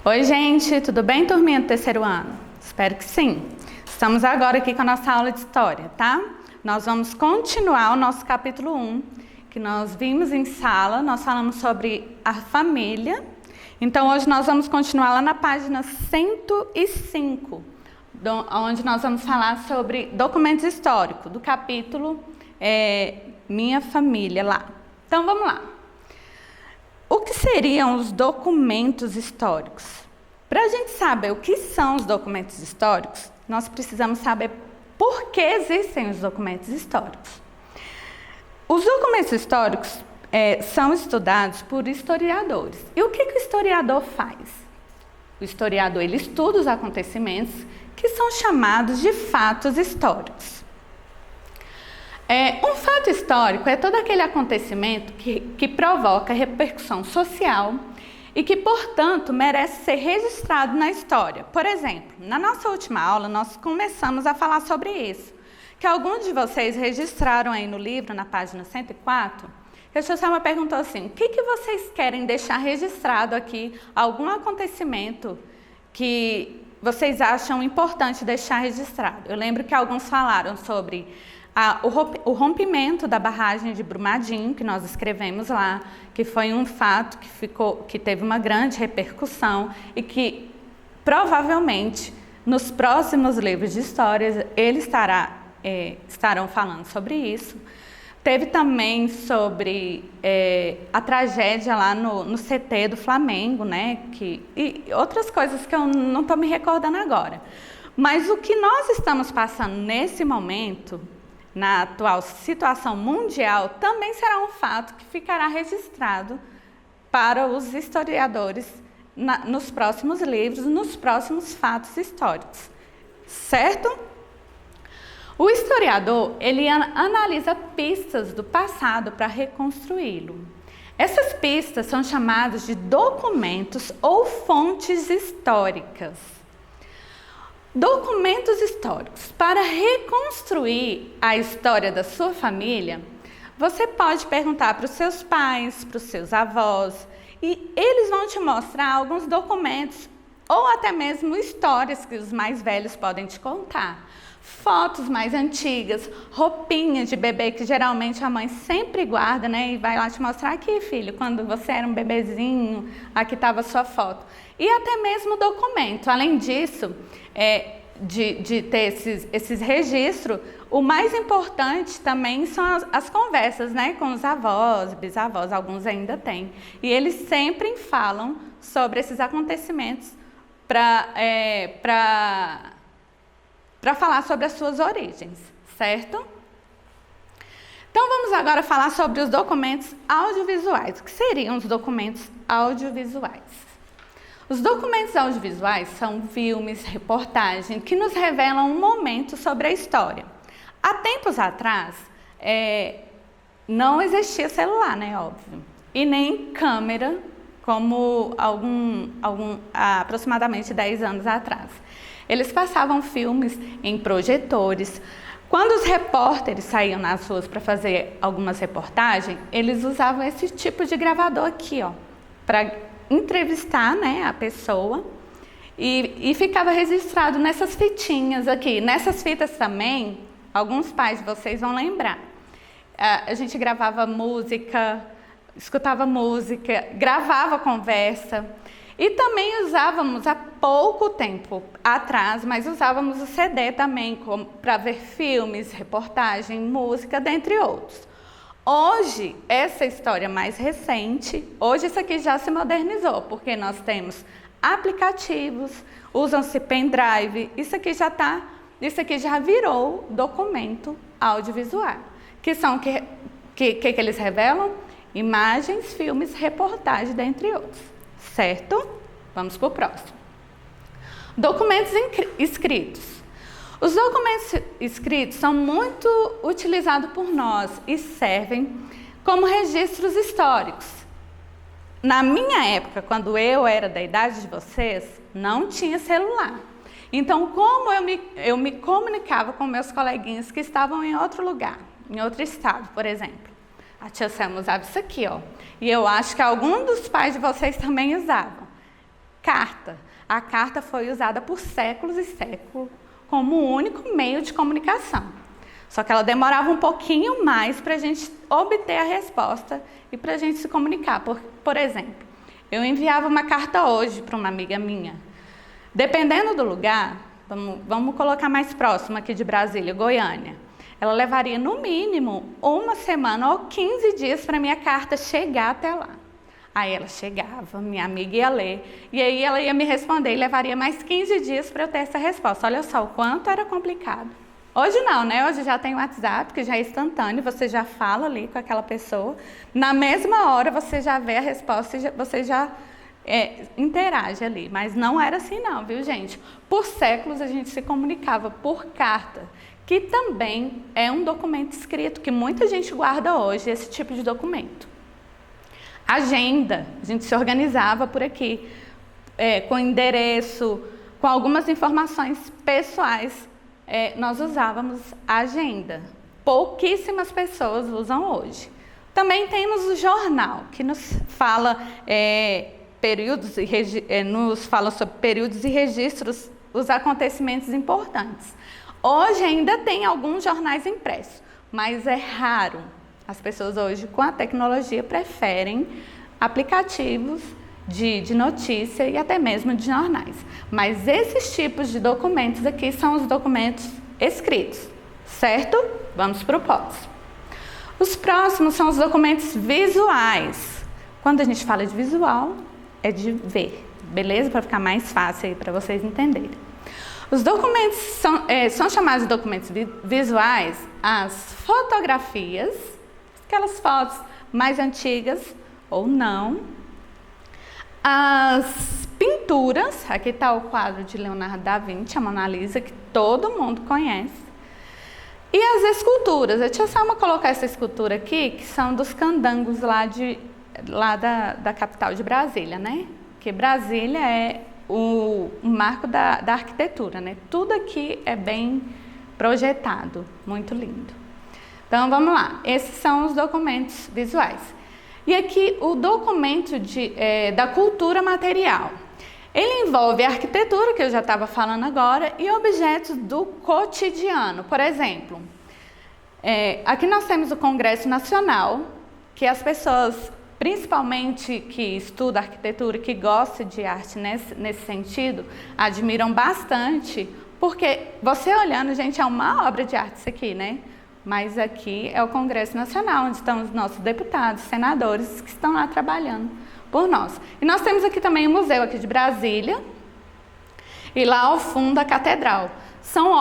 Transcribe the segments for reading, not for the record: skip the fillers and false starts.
Oi, gente, tudo bem, turminha do terceiro ano? Espero que sim. Estamos agora aqui com a nossa aula de história, tá? Nós vamos continuar o nosso capítulo 1, que nós vimos em sala, nós falamos sobre a família. Então, hoje nós vamos continuar lá na página 105, onde nós vamos falar sobre documentos históricos, do capítulo Minha Família lá. Então, vamos lá. O que seriam os documentos históricos? Para a gente saber o que são os documentos históricos, nós precisamos saber por que existem os documentos históricos. Os documentos históricos são estudados por historiadores. E o que o historiador faz? O historiador ele estuda os acontecimentos que são chamados de fatos históricos. Um fato histórico é todo aquele acontecimento que provoca repercussão social e que, portanto, merece ser registrado na história. Por exemplo, na nossa última aula, nós começamos a falar sobre isso, que alguns de vocês registraram aí no livro, na página 104, que a Xoxama perguntou assim, o que vocês querem deixar registrado aqui, algum acontecimento que vocês acham importante deixar registrado? Eu lembro que alguns falaram sobre o rompimento da barragem de Brumadinho, que nós escrevemos lá, que foi um fato que teve uma grande repercussão e que provavelmente nos próximos livros de histórias eles estarão falando sobre isso. Teve também sobre a tragédia lá no CT do Flamengo, né? E outras coisas que eu não estou me recordando agora. Mas o que nós estamos passando nesse momento, na atual situação mundial, também será um fato que ficará registrado para os historiadores nos próximos livros, nos próximos fatos históricos, certo? O historiador, ele analisa pistas do passado para reconstruí-lo. Essas pistas são chamadas de documentos ou fontes históricas. Documentos históricos. Para reconstruir a história da sua família, você pode perguntar para os seus pais, para os seus avós, e eles vão te mostrar alguns documentos ou até mesmo histórias que os mais velhos podem te contar. Fotos mais antigas, roupinhas de bebê que geralmente a mãe sempre guarda, né? E vai lá te mostrar aqui, filho, quando você era um bebezinho, aqui estava a sua foto. E até mesmo documento. Além disso, de ter esses registros, o mais importante também são as conversas, né? Com os avós, bisavós, alguns ainda têm. E eles sempre falam sobre esses acontecimentos para falar sobre as suas origens, certo? Então, vamos agora falar sobre os documentos audiovisuais. O que seriam os documentos audiovisuais? Os documentos audiovisuais são filmes, reportagens, que nos revelam um momento sobre a história. Há tempos atrás, não existia celular, né, óbvio, e nem câmera, como aproximadamente 10 anos atrás. Eles passavam filmes em projetores. Quando os repórteres saíam nas ruas para fazer algumas reportagens, eles usavam esse tipo de gravador aqui, ó, para entrevistar, né, a pessoa e ficava registrado nessas fitinhas aqui. Nessas fitas também, alguns pais de vocês vão lembrar. A gente gravava música, escutava música, gravava conversa. E também usávamos, há pouco tempo atrás, mas usávamos o CD também para ver filmes, reportagem, música, dentre outros. Hoje, essa história mais recente, hoje isso aqui já se modernizou, porque nós temos aplicativos, usam-se pendrive, isso aqui já virou documento audiovisual, que são que eles revelam? Imagens, filmes, reportagens, dentre outros. Certo? Vamos para o próximo. Documentos escritos. Os documentos escritos são muito utilizados por nós e servem como registros históricos. Na minha época, quando eu era da idade de vocês, não tinha celular. Então, como eu me comunicava com meus coleguinhas que estavam em outro lugar, em outro estado, por exemplo? A tia Selma usava isso aqui, ó. E eu acho que algum dos pais de vocês também usavam. carta. A carta foi usada por séculos e séculos como o único meio de comunicação. Só que ela demorava um pouquinho mais para a gente obter a resposta e para a gente se comunicar. Por exemplo, eu enviava uma carta hoje para uma amiga minha. Dependendo do lugar, vamos colocar mais próximo aqui de Brasília, Goiânia. Ela levaria no mínimo 1 semana ou 15 dias para minha carta chegar até lá. Aí ela chegava, minha amiga ia ler, e aí ela ia me responder e levaria mais 15 dias para eu ter essa resposta. Olha só o quanto era complicado. Hoje não, né? Hoje já tem o WhatsApp, que já é instantâneo, você já fala ali com aquela pessoa. Na mesma hora você já vê a resposta e você já interage ali. Mas não era assim não, viu, gente? Por séculos a gente se comunicava por carta, que também é um documento escrito, que muita gente guarda hoje, esse tipo de documento. Agenda, a gente se organizava por aqui, com endereço, com algumas informações pessoais. Nós usávamos a agenda. Pouquíssimas pessoas usam hoje. Também temos o jornal, que nos fala, nos fala sobre períodos e registros, os acontecimentos importantes. Hoje ainda tem alguns jornais impressos, mas é raro. As pessoas hoje, com a tecnologia, preferem aplicativos de notícia e até mesmo de jornais. Mas esses tipos de documentos aqui são os documentos escritos, certo? Vamos para o próximo. Os próximos são os documentos visuais. Quando a gente fala de visual, é de ver, beleza? Para ficar mais fácil aí para vocês entenderem. Os documentos são chamados de documentos visuais as fotografias, aquelas fotos mais antigas ou não, as pinturas, aqui está o quadro de Leonardo da Vinci, a Mona Lisa, que todo mundo conhece, e as esculturas. A tia Selma colocar essa escultura aqui, que são dos candangos lá da capital de Brasília, né? Que Brasília é o marco da arquitetura, né? Tudo aqui é bem projetado, muito lindo. Então, vamos lá. Esses são os documentos visuais. E aqui, o documento da cultura material. Ele envolve a arquitetura, que eu já estava falando agora, e objetos do cotidiano. Por exemplo, aqui nós temos o Congresso Nacional, que as pessoas, principalmente que estudam arquitetura, que gostam de arte nesse sentido, admiram bastante, porque você olhando, gente, é uma obra de arte isso aqui, né? Mas aqui é o Congresso Nacional, onde estão os nossos deputados, senadores, que estão lá trabalhando por nós. E nós temos aqui também o Museu aqui de Brasília, e lá ao fundo a Catedral. São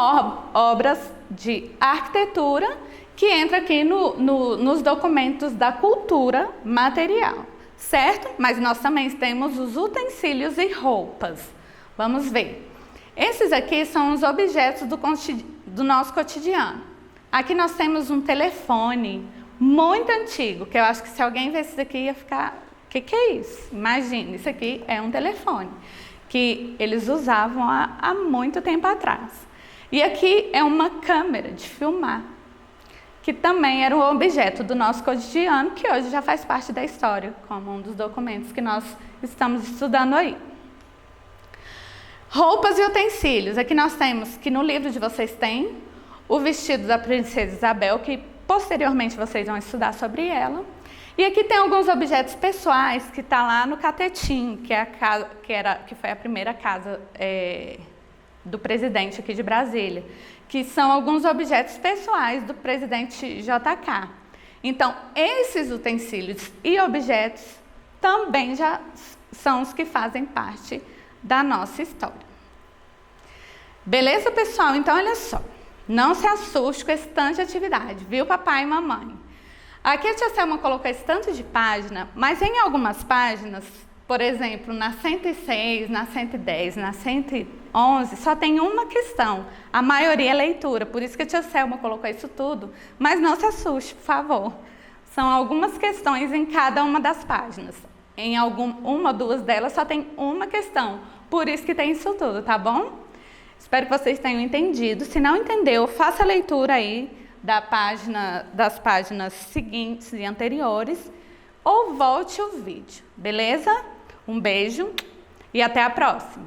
obras de arquitetura que entram aqui nos documentos da cultura material, certo? Mas nós também temos os utensílios e roupas. Vamos ver. Esses aqui são os objetos do nosso cotidiano. Aqui nós temos um telefone muito antigo, que eu acho que se alguém ver isso daqui ia ficar... O que é isso? Imagina, isso aqui é um telefone, que eles usavam há muito tempo atrás. E aqui é uma câmera de filmar, que também era um objeto do nosso cotidiano, que hoje já faz parte da história, como um dos documentos que nós estamos estudando aí. Roupas e utensílios. Aqui nós temos, que no livro de vocês tem, o vestido da princesa Isabel, que posteriormente vocês vão estudar sobre ela. E aqui tem alguns objetos pessoais que está lá no Catetim, que foi a primeira casa do presidente aqui de Brasília, que são alguns objetos pessoais do presidente JK. Então, esses utensílios e objetos também já são os que fazem parte da nossa história. Beleza, pessoal? Então, olha só. Não se assuste com esse tanto de atividade, viu, papai e mamãe? Aqui a tia Selma colocou esse tanto de página, mas em algumas páginas, por exemplo, na 106, na 110, na 111, só tem uma questão. A maioria é leitura, por isso que a tia Selma colocou isso tudo. Mas não se assuste, por favor. São algumas questões em cada uma das páginas. Em uma ou duas delas só tem uma questão, por isso que tem isso tudo, tá bom? Espero que vocês tenham entendido. Se não entendeu, faça a leitura aí das páginas seguintes e anteriores ou volte o vídeo, beleza? Um beijo e até a próxima!